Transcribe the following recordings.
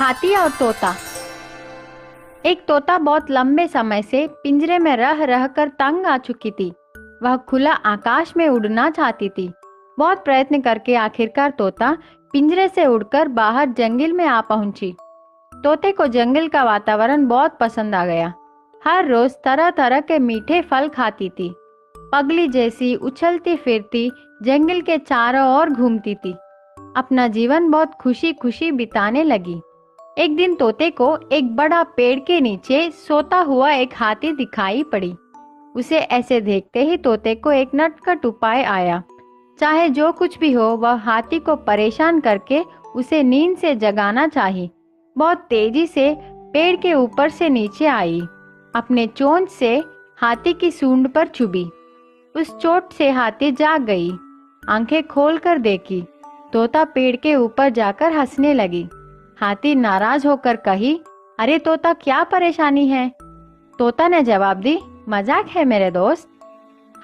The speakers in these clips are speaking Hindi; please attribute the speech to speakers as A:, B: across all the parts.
A: हाथी और तोता। एक तोता बहुत लंबे समय से पिंजरे में रह रह कर तंग आ चुकी थी। वह खुला आकाश में उड़ना चाहती थी। बहुत प्रयत्न करके आखिरकार तोता पिंजरे से उड़कर बाहर जंगल में आ पहुंची। तोते को जंगल का वातावरण बहुत पसंद आ गया। हर रोज तरह तरह के मीठे फल खाती थी। पगली जैसी उछलती फिरती जंगल के चारों ओर घूमती थी। अपना जीवन बहुत खुशी खुशी बिताने लगी। एक दिन तोते को एक बड़ा पेड़ के नीचे सोता हुआ एक हाथी दिखाई पड़ी। उसे ऐसे देखते ही तोते को एक नटखट उपाय आया। चाहे जो कुछ भी हो, वह हाथी को परेशान करके उसे नींद से जगाना चाहिए। बहुत तेजी से पेड़ के ऊपर से नीचे आई। अपने चोंच से हाथी की सूंड पर चुभी। उस चोट से हाथी जाग गई। आंखें खोलकर देखी। तोता पेड़ के ऊपर जाकर हंसने लगी। हाथी नाराज होकर कही, अरे तोता, क्या परेशानी है? तोता ने जवाब दी, मजाक है मेरे दोस्त।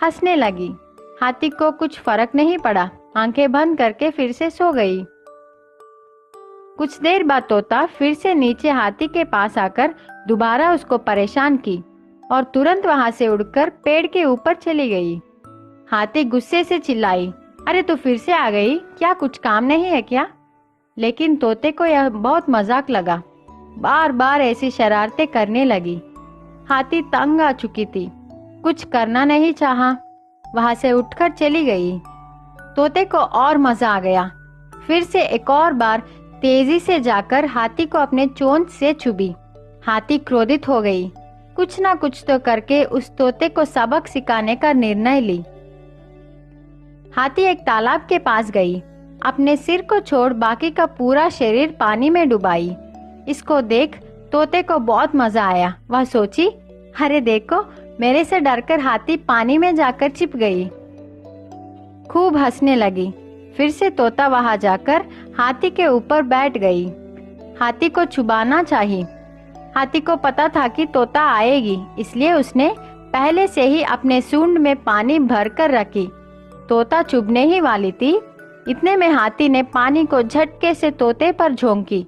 A: हंसने लगी। हाथी को कुछ फर्क नहीं पड़ा। आंखें बंद करके फिर से सो गई। कुछ देर बाद तोता फिर से नीचे हाथी के पास आकर दोबारा उसको परेशान की और तुरंत वहां से उड़कर पेड़ के ऊपर चली गई। हाथी गुस्से से चिल्लाई, अरे तू फिर से आ गई, क्या कुछ काम नहीं है क्या? लेकिन तोते को यह बहुत मजाक लगा। बार बार ऐसी शरारतें करने लगी। हाथी तंग आ चुकी थी। कुछ करना नहीं चाहा। वहां से उठकर चली गई। तोते को और मजा आ गया। फिर से एक और बार तेजी से जाकर हाथी को अपने चोंच से चुभी। हाथी क्रोधित हो गई। कुछ ना कुछ तो करके उस तोते को सबक सिखाने का निर्णय ली। हाथी एक तालाब के पास गई। अपने सिर को छोड़ बाकी का पूरा शरीर पानी में डुबाई। इसको देख तोते को बहुत मजा आया। वह सोची, अरे देखो, मेरे से डरकर हाथी पानी में जाकर छिप गई। खूब हंसने लगी। फिर से तोता वहां जाकर हाथी के ऊपर बैठ गई। हाथी को छुपाना चाहिए। हाथी को पता था कि तोता आएगी, इसलिए उसने पहले से ही अपने सूंड में पानी भर कर रखी। तोता चुभने ही वाली थी, इतने में हाथी ने पानी को झटके से तोते पर झोंकी।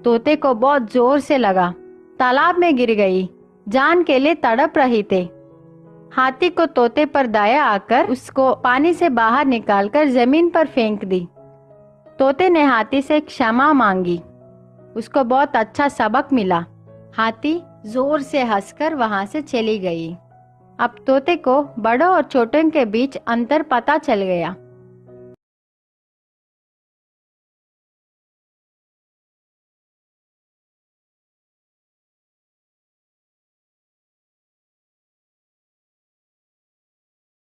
A: तोते को बहुत जोर से लगा। तालाब में गिर गई। जान के लिए तड़प रही थे। हाथी को तोते पर दया आकर उसको पानी से बाहर निकालकर जमीन पर फेंक दी। तोते ने हाथी से क्षमा मांगी। उसको बहुत अच्छा सबक मिला। हाथी जोर से हंसकर वहां से चली गई। अब तोते को बड़ों और छोटों के बीच अंतर पता चल गया।